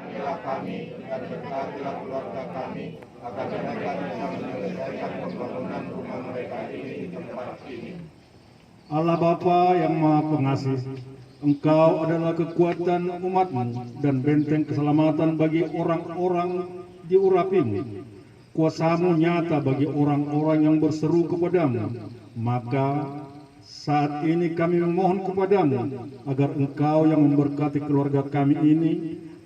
kasihanilah kami dan berkatilah keluarga kami, agar mereka bisa menyelesaikan pembangunan rumah mereka ini di tempat ini. Allah Bapa yang Maha Pengasih, Engkau adalah kekuatan umat-Mu dan benteng keselamatan bagi orang-orang di urapi-Mu. Kuasa-Mu nyata bagi orang-orang yang berseru kepadamu. Maka saat ini kami memohon kepadamu agar Engkau yang memberkati keluarga kami ini,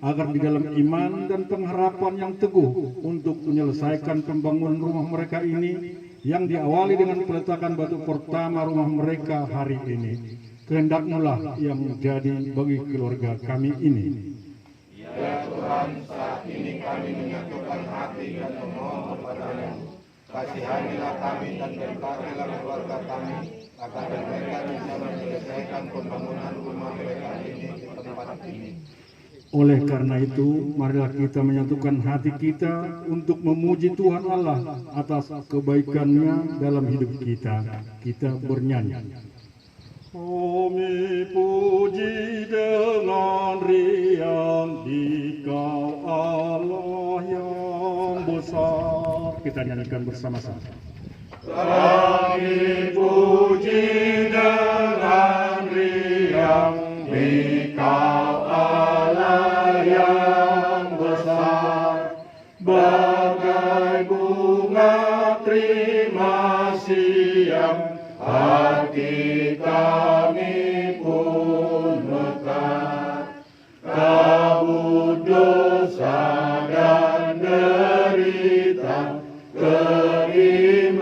agar di dalam iman dan pengharapan yang teguh untuk menyelesaikan pembangunan rumah mereka ini yang diawali dengan peletakan batu pertama rumah mereka hari ini. Kehendak-Mu lah yang menjadi bagi keluarga kami ini. Ya Tuhan, saat ini kami menyatukan hati dan memohon kepada-Mu. Kasihanilah kami dan berkatilah keluarga kami, agar mereka bisa menyelesaikan pembangunan rumah mereka ini di tempat ini. Oleh karena itu, marilah kita menyatukan hati kita untuk memuji Tuhan Allah atas kebaikan-Nya dalam hidup kita. Kita bernyanyi. Kami puji dengan riang Dikau Allah yang besar. Kita nyanyikan bersama-sama. Kami puji dengan riang Dikau Allah yang besar, bagai bunga terima siang, hati kami pun mekar. Kabut dosa dan derita, keimbangan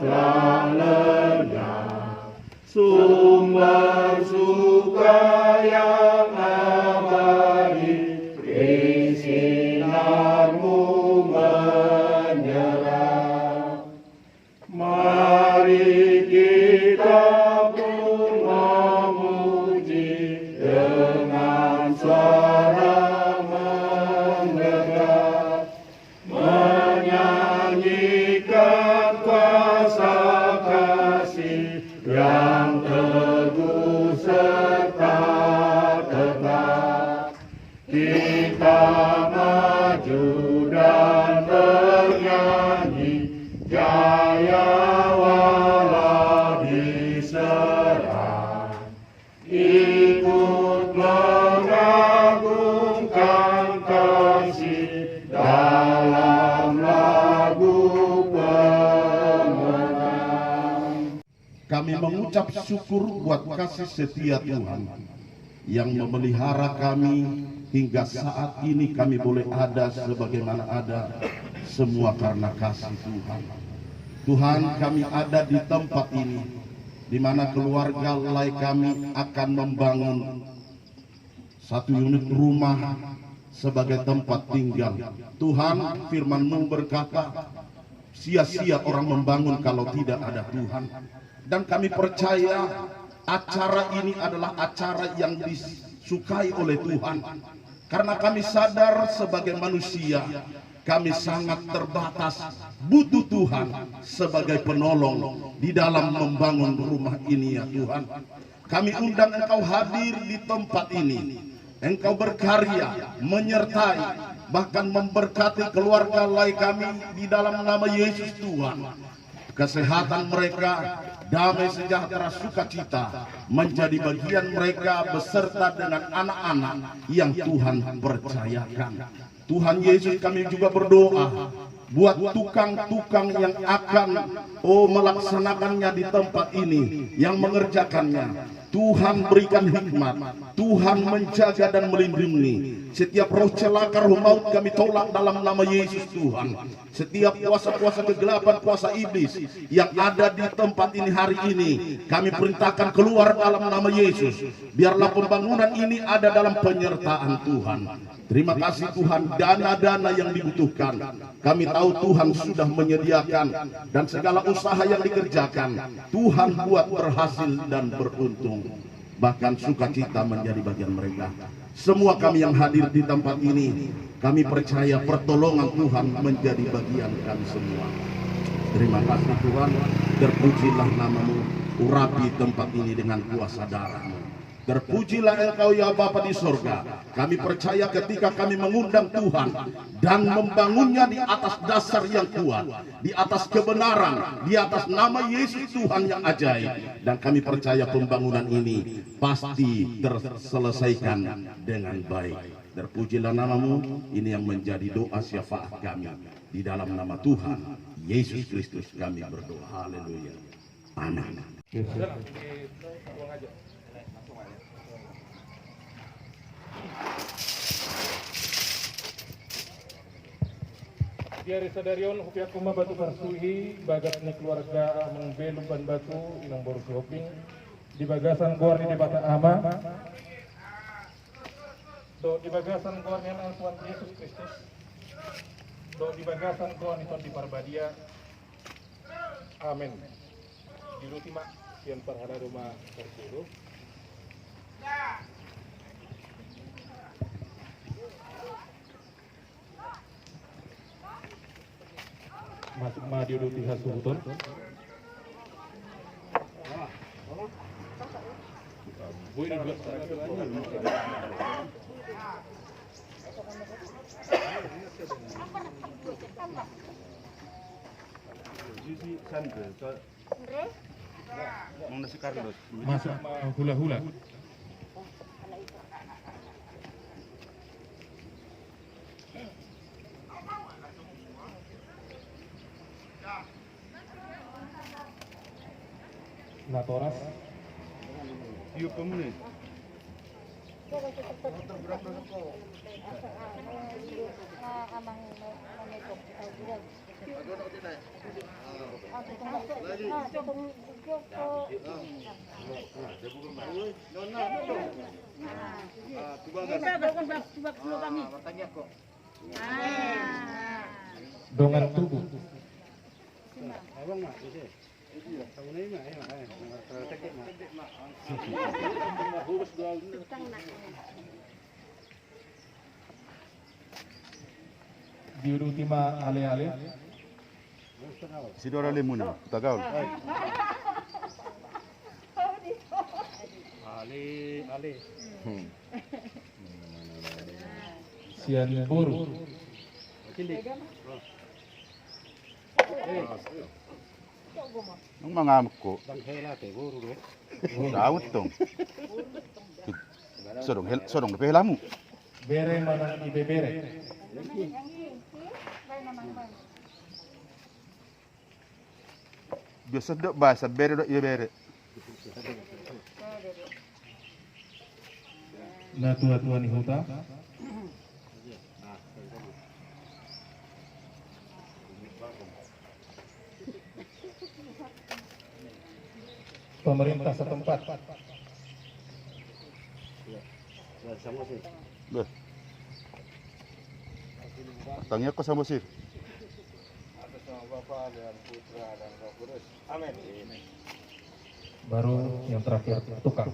telah lenyap. Sumber suka yang abadi, di sinar-Mu menyerap. Mari kita pun memuji dengan suara menggegap, menyanyikan kuasa kasih yang teguh serta tetap. Kita maju dan bernyanyi, jaya walau diserang. Ikut mengagungkan kasih dalam lagu pemenang. Kami mengucap syukur buat kasih setia Tuhan yang memelihara kami hingga saat ini kami boleh ada sebagaimana ada, semua karena kasih Tuhan. Tuhan, kami ada di tempat ini, di mana keluarga Lai kami akan membangun satu unit rumah sebagai tempat tinggal. Tuhan, firman-Mu berkata, sia-sia orang membangun kalau tidak ada Tuhan. Dan kami percaya acara ini adalah acara yang disukai oleh Tuhan. Karena kami sadar sebagai manusia, kami sangat terbatas, butuh Tuhan sebagai penolong di dalam membangun rumah ini ya Tuhan. Kami undang Engkau hadir di tempat ini. Engkau berkarya, menyertai, bahkan memberkati keluarga Lai kami di dalam nama Yesus Tuhan. Kesehatan mereka, damai sejahtera sukacita menjadi bagian mereka beserta dengan anak-anak yang Tuhan percayakan. Tuhan Yesus, kami juga berdoa buat tukang-tukang yang akan melaksanakannya di tempat ini, yang mengerjakannya. Tuhan berikan hikmat, Tuhan menjaga dan melindungi. Setiap roh celaka, roh maut kami tolak dalam nama Yesus Tuhan. Setiap kuasa-kuasa kegelapan, kuasa iblis yang ada di tempat ini hari ini, kami perintahkan keluar dalam nama Yesus. Biarlah pembangunan ini ada dalam penyertaan Tuhan. Terima kasih Tuhan, dana-dana yang dibutuhkan kami tahu Tuhan sudah menyediakan, dan segala usaha yang dikerjakan Tuhan buat berhasil dan beruntung. Bahkan sukacita menjadi bagian mereka. Semua kami yang hadir di tempat ini, kami percaya pertolongan Tuhan menjadi bagian kami semua. Terima kasih Tuhan, terpujilah nama-Mu, urapi tempat ini dengan kuasa darah-Mu. Terpujilah Engkau ya Bapa di sorga. Kami percaya ketika kami mengundang Tuhan dan membangunnya di atas dasar yang kuat, di atas kebenaran, di atas nama Yesus Tuhan yang ajaib. Dan kami percaya pembangunan ini pasti terselesaikan dengan baik. Terpujilah namamu, ini yang menjadi doa syafaat kami. Di dalam nama Tuhan Yesus Kristus kami berdoa. Haleluya. Amin. Diari sadarion hupiat kuma batu persuhi bagas ni keluarga mengbelum ban batu inang boru shopping di bagasan gor di bata ama do di bagasan gor yang Tuhan Yesus Kristus do di bagasan gor ni di Parbadia. Amin. Di ultima yang parhara rumah tersuruh. Masuk maju di hasuton. Masuk hula-hula. Natoras. Yuk pemenit. Dongan tubuh. Di ultima ale-ale. Sidora lemuna, tagaul. Ale. Sian buru. Ang mga ko. Daot tong. Sorong na pehelamu. Bere mana ibebere. Biasa dok bahasa bere dok bere. Na tua-tua ni huta. Pemerintah setempat. Beh. Tanya ko sama sir. Atas nama Bapa dan Putra dan Roh Kudus. Amin. Baru yang terakhir tukang.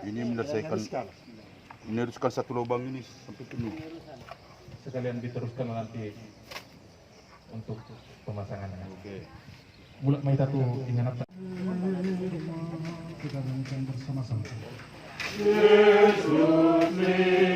Ini meneruskan satu lubang ini sampai penuh. Sekalian diteruskan nanti untuk pemasangannya. Oke. Mulak mai tatu ingat apa? Kita nyanyikan bersama-sama. Amin.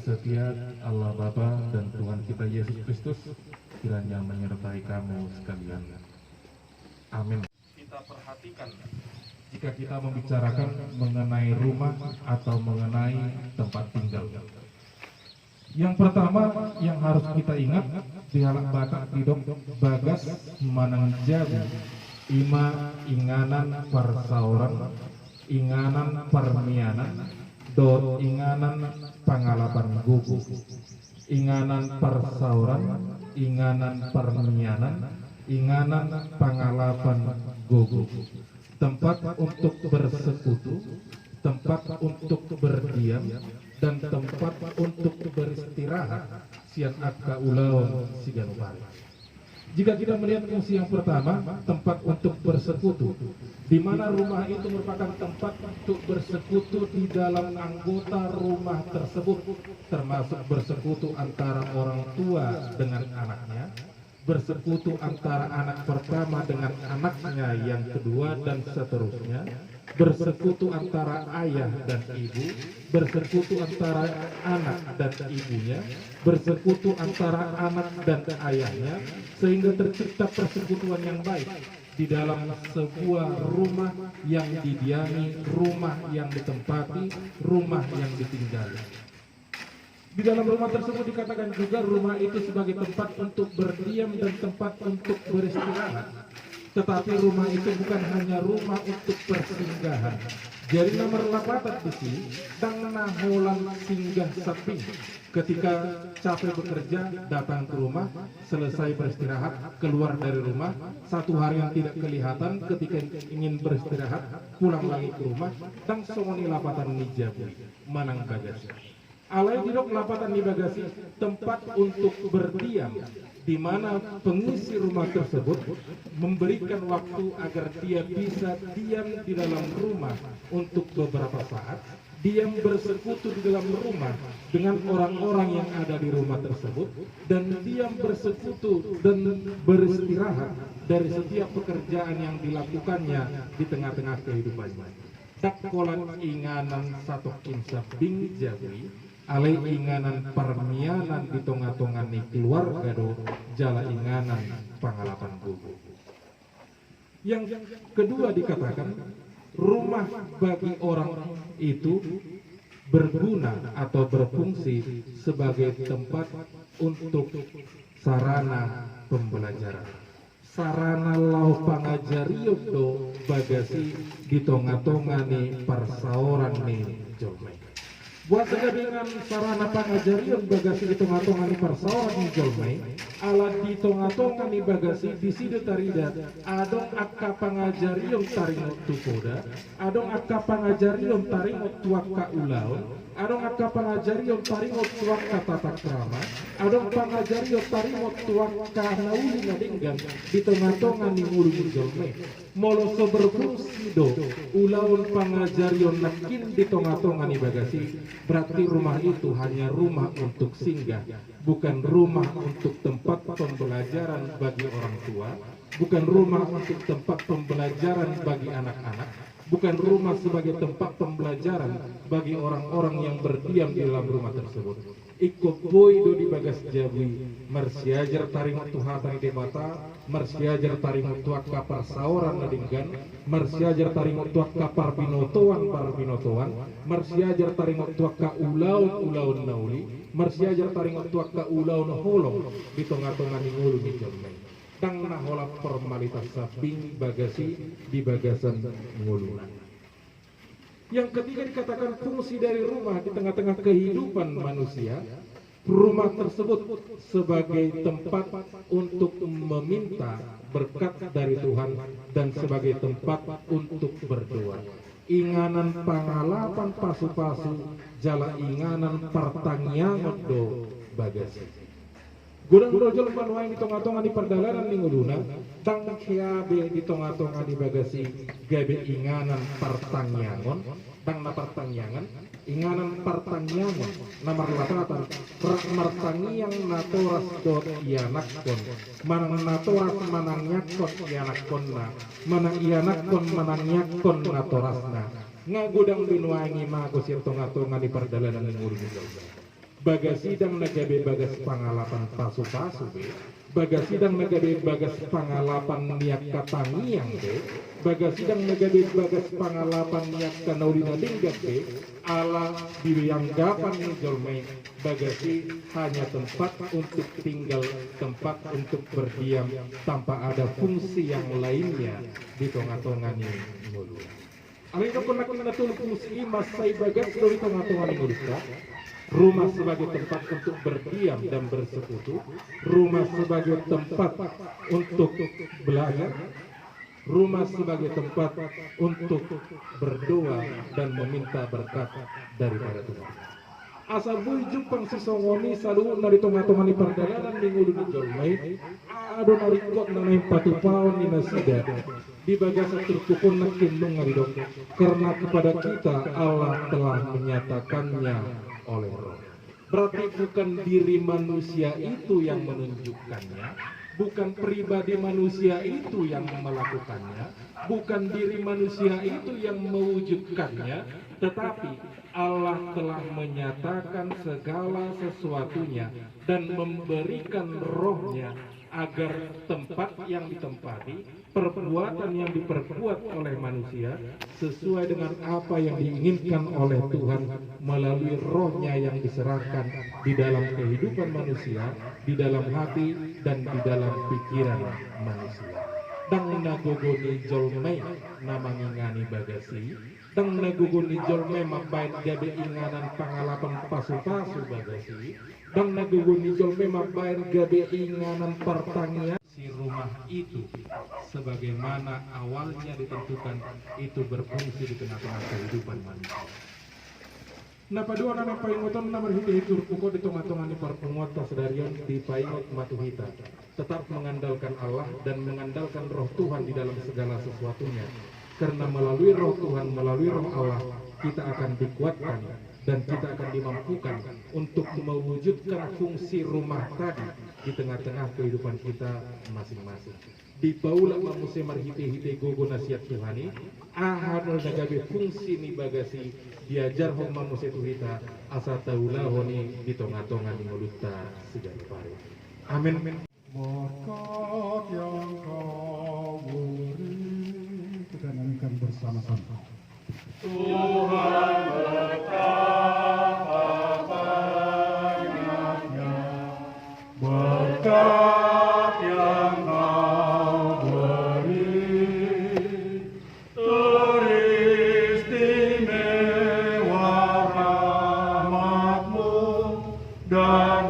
setia Allah Bapa dan Tuhan kita Yesus Kristus kiranya menyertai kamu sekalian. Amin. Kita perhatikan jika kita membicarakan mengenai rumah atau mengenai tempat tinggal. Yang pertama yang harus kita ingat di halak batak didok bagas manang jabu ima inganan parsauran inganan parmianan do inganan pangalapan gugu inganan parsauran inganan parmianan inganan pangalapan gugu, tempat untuk bersekutu, tempat untuk berdiam, dan tempat untuk beristirahat sian akka ulaon siganubari. Jika kita melihat fungsi yang pertama, tempat untuk bersekutu, di mana rumah itu merupakan tempat untuk bersekutu di dalam anggota rumah tersebut, termasuk bersekutu antara orang tua dengan anaknya, bersekutu antara anak pertama dengan anaknya yang kedua dan seterusnya, bersekutu antara ayah dan ibu, bersekutu antara anak dan ibunya, bersekutu antara anak dan ayahnya, sehingga tercipta persekutuan yang baik di dalam sebuah rumah yang didiami, rumah yang ditempati, rumah yang ditinggali. Di dalam rumah tersebut dikatakan juga rumah itu sebagai tempat untuk berdiam dan tempat untuk beristirahat. Tetapi rumah itu bukan hanya rumah untuk persinggahan. Jadi nomor lapatan di sini tang naholan singgah saping. Ketika capek bekerja datang ke rumah, selesai beristirahat, keluar dari rumah, satu hari yang tidak kelihatan, ketika ingin beristirahat, pulang lagi ke rumah, tang songoni lapatan nijabu manang bagasi. Alai didok lapatan di bagasi tempat untuk berdiam, di mana pengisi rumah tersebut memberikan waktu agar dia bisa diam di dalam rumah untuk beberapa saat, diam bersekutu di dalam rumah dengan orang-orang yang ada di rumah tersebut, dan diam bersekutu dan beristirahat dari setiap pekerjaan yang dilakukannya di tengah-tengah kehidupannya. Dakkolan inganan satu kinsa bing jawi, alai inganan parmianan di tonga-tonga ni keluarga do jala inganan pangalapan gugu. Yang kedua dikatakan rumah bagi orang itu berguna atau berfungsi sebagai tempat untuk sarana pembelajaran. Sarana lau pangajariyo do bagasi di tonga-tonga ni parsaoran ni jolme. Buat saja dengan sarana pangajarian bagasi di tengah-tengah ni parsawan ni jolmai, ala di tengah-tengah ni bagasi di sida tarida, adong akka pangajarian taringot tupoda, adong akka pangajarian taringot tuaka ulaon, adong akka pangajarian taringot tuaka tata krama, adong pangajarian taringot tuaka nauli nadinggan di tengah-tengah ni mulu jolmai. Molo so berfungsi do ulaun pangajarion nakin di tengah-tengah ni bagasi, berarti rumah itu hanya rumah untuk singgah, bukan rumah untuk tempat pembelajaran bagi orang tua, bukan rumah untuk tempat pembelajaran bagi anak-anak, bukan rumah sebagai tempat pembelajaran bagi orang-orang yang berdiam di dalam rumah tersebut. Ikut boy do di bagas jawi, mersiajar taringot tuhatan di mata, mersiajar taringot tuak kapar saoran nadinggan, mersiajar taringot tuak kapar binotoan, mersiajar taringot tuak ka ulaun nauli, mersiajar taringot tuak ka ulaun holong di tengah-tengah ningulu ni jomai. Tang nahola formalitas sabing bagasi di bagasan ngulunan. Yang ketiga dikatakan fungsi dari rumah di tengah-tengah kehidupan manusia. Rumah tersebut sebagai tempat untuk meminta berkat dari Tuhan dan sebagai tempat untuk berdoa. Inganan pangalapan pasu-pasu jala inganan pertangyangan do bagasi. Gudang brojol panuai di tengah-tengah di perdagangan minguluna, tang kiabe di tengah-tengah di bagasi gabe inganan partangyangon, tang na partangyangan, inganan partangyangon, namar latatan, martangyang natoras dot ianakon, manang natoras manang nyakon ianakon na, manang ianakon manang nyakon natorasna, nga gudang binuangi magos yung tengah-tengah di perdagangan minguluna. Bagasidang nagabe bagas pangalapan pasu-pasu be, bagasidang nagabe bagas pangalapan niak katangiang be, bagasidang nagabe bagas pangalapan niak kanaulina dinggat be, ala diwianggapan ni jolme, bagasi hanya tempat untuk tinggal, tempat untuk berdiam, tanpa ada fungsi yang lainnya di tengah-tengah ni mulut. Alina pun aku mengatur fungsi masai bagas dari tengah-tengah ni mulut. Rumah sebagai tempat untuk berdiam dan bersekutu, rumah sebagai tempat untuk belajar, rumah sebagai tempat untuk berdoa dan meminta berkat daripada Tuhan. Asal bui jumpang si songoni selalu nari tengah-tengah ni perjalanan minggu di jolmai, ado nari kuat nari patu paon ni nasida di bagasa tertukun nakin nungaridok, karena kepada kita Allah telah menyatakannya oleh roh. Berarti bukan diri manusia itu yang menunjukkannya, bukan pribadi manusia itu yang melakukannya, bukan diri manusia itu yang mewujudkannya, tetapi Allah telah menyatakan segala sesuatunya dan memberikan rohnya agar tempat yang ditempati, perbuatan yang diperbuat oleh manusia sesuai dengan apa yang diinginkan oleh Tuhan melalui rohnya yang diserahkan di dalam kehidupan manusia, di dalam hati dan di dalam pikiran manusia. Dang nagogoni jolmei nama ngingani bagasi, dang nagogoni jolmei mabain gabe inganan pangalapan pasu-pasu bagasi, dang nagogoni jolmei mabain gabe inganan pertanian. Si rumah itu sebagaimana awalnya ditentukan itu berfungsi di tengah-tengah kehidupan manusia. Nah pada orang yang paingoton nomor hitur pukul di tengah-tengah ni perpungot sedarian di paingot matuhita, tetap mengandalkan Allah dan mengandalkan roh Tuhan di dalam segala sesuatunya. Karena melalui roh Tuhan, melalui roh Allah, kita akan dikuatkan dan kita akan dimampukan untuk mewujudkan fungsi rumah tadi di tengah-tengah kehidupan kita masing-masing. Di baula manusia marhite-hite gogo nasihat Tuhani, ahadol nagabe fungsi ni bagasi diajar hong manusia tuhita asa taulah honi di tengah-tengah ni mulutta sejak pare. Amin. Berkat yang kau beri, kita nyanyikan bersama-sama. Tuhan betapa banyaknya berkat yang kau beri, teristimewa rahmat-Mu dan